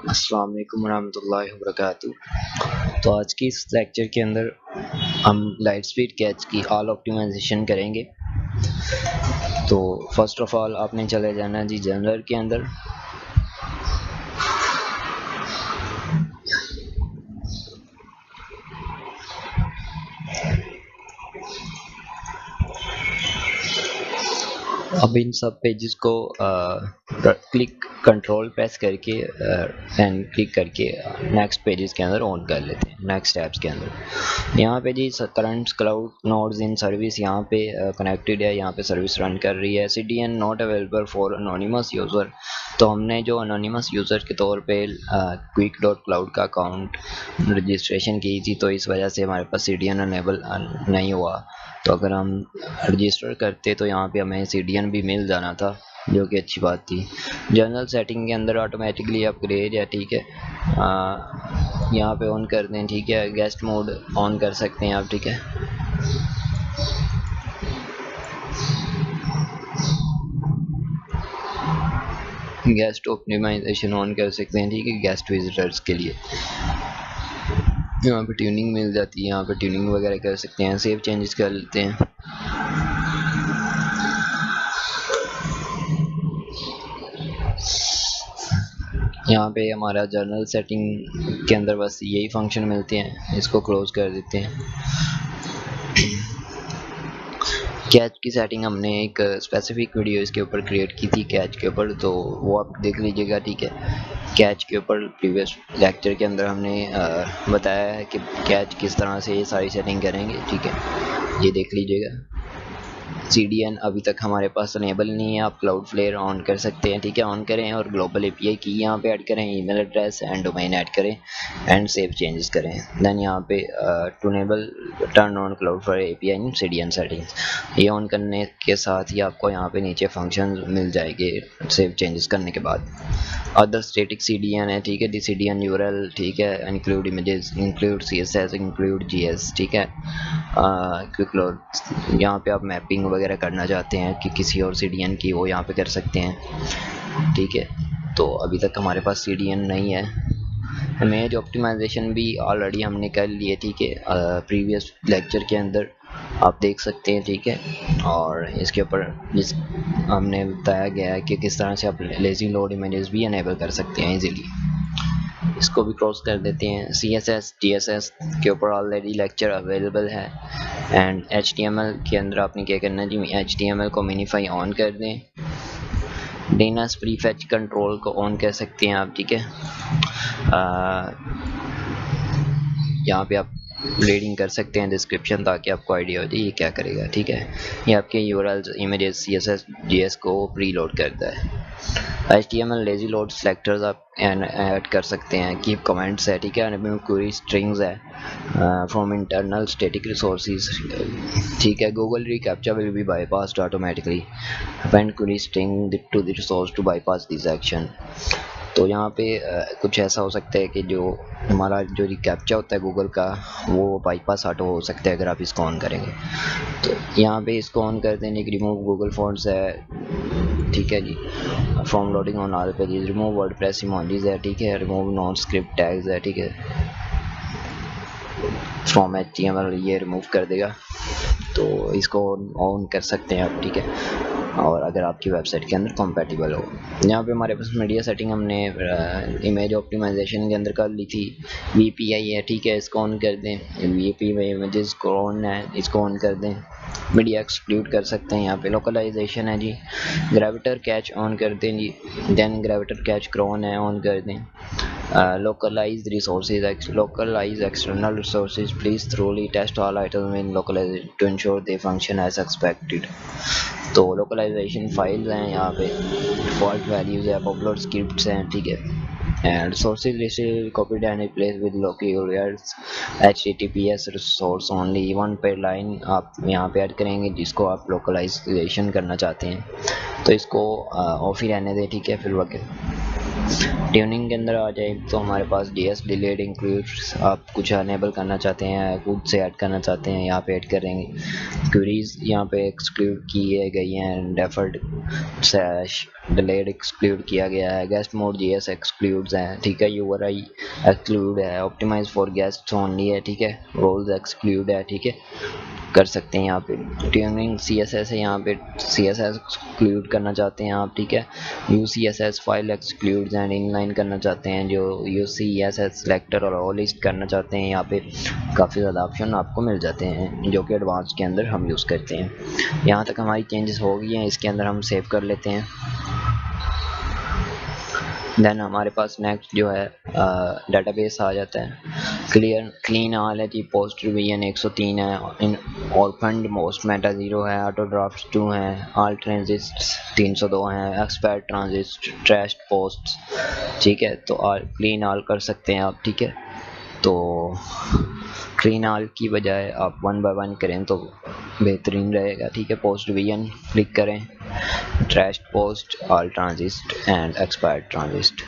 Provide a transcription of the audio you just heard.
अस्सलाम वालेकुम रहमतुल्लाहि व बरकातुहू। तो आज की इस लेक्चर के अंदर हम लाइट स्पीड कैच की ऑल ऑप्टिमाइजेशन करेंगे। तो फर्स्ट ऑफ ऑल आपने चले जाना जी जनरल के अंदर। अब इन सब पेजेस को क्लिक कंट्रोल प्रेस करके एंड क्लिक करके नेक्स्ट पेजेस के अंदर ऑन कर लेते हैं। नेक्स्ट टैब्स के अंदर यहाँ पे जी current cloud nodes in service यहाँ पे कनेक्टेड है, यहाँ पे सर्विस रन कर रही है। CDN not available for anonymous user. तो हमने जो अनोनिमस यूज़र के तौर पे quick.cloud का अकाउंट रजिस्ट्रेशन की थी, तो इस वजह से हमारे पास CDN अनेबल नहीं हुआ। तो अगर हम रजिस्टर करते तो यहाँ पे हमें CDN भी मिल जाना था, जो कि अच्छी बात थी। जनरल सेटिंग के अंदर ऑटोमेटिकली अपग्रेड है, ठीक है। यहाँ पे ऑन कर दें, ठीक है। गेस्ट मोड ऑन कर सकते हैं आप, ठीक है। गेस्ट ऑप्टिमाइजेशन ऑन कर सकते हैं, ठीक है, गेस्ट विजिटर्स के लिए। यहाँ पे ट्यूनिंग मिल जाती है, यहाँ पे ट्यूनिंग वगैरह कर सकते हैं। सेव चेंजेस कर लेते हैं। यहाँ पे हमारा जनरल सेटिंग के अंदर बस यही फंक्शन मिलते हैं, इसको क्लोज कर देते हैं। कैच की सेटिंग हमने एक स्पेसिफिक वीडियो इसके ऊपर क्रिएट की थी कैच के ऊपर, तो वो आप देख लीजिएगा, ठीक है। कैच के ऊपर प्रीवियस लेक्चर के अंदर हमने बताया है कि कैच किस तरह से ये सारी सेटिंग करेंगे, ठीक है। ये देख लीजिएगा। CDN अभी तक हमारे पास अनेबल नहीं है। आप क्लाउडफ्लेयर ऑन कर सकते हैं, ठीक है। ऑन करें और ग्लोबल API की यहाँ पे ऐड करें, email address and domain add करें एंड सेव चेंजेस करें। देन यहाँ पे to enable turn on Cloudflare API in CDN settings. ये ऑन करने के साथ ही आपको यहाँ पे नीचे फंक्शन मिल जाएंगे सेव चेंजेस करने के बाद। अदर स्टैटिक CDN है, ठीक है। CDN URL, ठीक है। Include images, include CSS, include GS, ठीक है। क्विक लोड, यहाँ पे आप मैपिंग वगैरह करना चाहते हैं कि किसी और CDN की, वो यहाँ पे कर सकते हैं, ठीक है। तो अभी तक हमारे पास CDN नहीं है। इमेज ऑप्टिमाइजेशन भी ऑलरेडी हमने कर लिए, ठीक है, प्रीवियस लेक्चर के अंदर आप देख सकते हैं, ठीक है। और इसके ऊपर हमने बताया गया है कि किस तरह से आप लेजी लोड इमेजेस भी अनेबल कर सकते हैं इजीली। इसको भी क्रॉस कर देते हैं। CSS GSS के ऊपर ऑलरेडी लेक्चर अवेलेबल है। एंड HTML के अंदर आपने क्या करना है जी, HTML को मिनीफाई ऑन कर दें। DNS प्रीफेच कंट्रोल को ऑन कर सकते हैं आप, ठीक है। यहाँ पे आप रीडिंग कर सकते हैं डिस्क्रिप्शन, ताकि आपको आइडिया हो जाए ये क्या करेगा, ठीक है। ये आपके URLs इमेजेस CSS GS को प्री लोड करता है। HTML लेजी लोड सेलेक्टर्स आप ऐड कर सकते हैं। कीप कमेंट्स है, ठीक है। रिमूव क्वेरी स्ट्रिंग्स है फ्रॉम इंटरनल स्टैटिक रिसोर्सेज, ठीक है। Google reCAPTCHA will be bypassed automatically. append query string to the resource to bypass this action। तो यहाँ पे कुछ ऐसा हो सकता है कि जो हमारा जो रिकैप्चा होता है गूगल का, वो बाईपास ऑटो हो सकता है अगर आप इसको ऑन करेंगे। तो यहाँ पे इसको ऑन कर देने की रिमूव गूगल फॉन्ट्स है, ठीक है जी। From loading on all pages, remove WordPress emojis है, ठीक है। रिमूव नॉन स्क्रिप्ट टैग्स है, ठीक है। फ्रॉम HTML ये रिमूव कर देगा, तो इसको ऑन कर सकते हैं आप, ठीक है। और अगर आपकी वेबसाइट के अंदर कंपैटिबल हो। यहाँ पे हमारे पास मीडिया सेटिंग हमने इमेज ऑप्टिमाइजेशन के अंदर कर ली थी। VPI है, ठीक है। इसको ऑन कर दें। VP में इमेजेस को ऑन है, इसको ऑन कर दें। मीडिया एक्सक्लूड कर सकते हैं। यहाँ पे लोकलाइजेशन है जी, ग्रेविटर कैच ऑन कर दें जी। देन ग्रेविटर कैच क्रोन है, ऑन कर दें। localized resources, localize external resources, please thoroughly test all items in localized to ensure they function as expected। तो लोकलाइजेशन फाइल्स हैं, यहाँ पे डिफॉल्ट वैल्यूज है, पॉपुलर स्क्रिप्ट्स हैं, ठीक है। And sources list copied and replace with local HTTPS resource only one पर line आप यहाँ पे ऐड करेंगे, जिसको आप लोकलाइजेशन करना चाहते हैं। तो इसको ऑफ ही रहने दें, ठीक है। फिर वगैरह ट्यूनिंग के अंदर आ जाए तो हमारे पास JS डिलेड इंक्लूड्स, आप कुछ अनेबल करना चाहते हैं, खुद से ऐड करना चाहते हैं, यहाँ पे ऐड करेंगे। क्वेरीज यहाँ पे एक्सक्लूड किए गई हैं, डेफर्ड स्लैश डिलेड एक्सक्लूड किया गया है, गेस्ट मोड JS एक्सक्लूड्स हैं, ठीक है, URI एक्सक्लूड है, ऑप्टिमाइज फॉर गेस्ट ओनली है, ठीक है, रोल्स एक्सक्लूड है, ठीक है, कर सकते हैं। यहाँ पे ट्यूनिंग CSS है, यहाँ पे CSS एक्सक्लूड करना चाहते हैं आप, ठीक है, UCSS file excludes and inline करना चाहते हैं, जो UCSS सेलेक्टर और ऑल लिस्ट करना चाहते हैं। यहाँ पे काफ़ी ज़्यादा ऑप्शन आपको मिल जाते हैं जो कि एडवांस के अंदर हम यूज़ करते हैं। यहाँ तक हमारी चेंजेस हो गई हैं, इसके अंदर हम सेव कर लेते हैं। देन हमारे पास नेक्स्ट जो है डेटाबेस आ जाता है। क्लीन ऑल है जी, पोस्ट रिवीजन 103 है, इन ऑर्फेंड मोस्ट मेटा 0 है, ऑटो ड्राफ्ट 2 है, ऑल ट्रांजिट्स 302 हैं, एक्सपायर ट्रांजिट, ट्रैश पोस्ट, ठीक है, तो क्लीन ऑल कर सकते हैं आप, ठीक है। तो क्लीन ऑल की बजाय आप 1 बाय 1 करें तो बेहतरीन रहेगा, ठीक है। पोस्ट रिवीजन क्लिक करें, trash post, all transit and expired transit.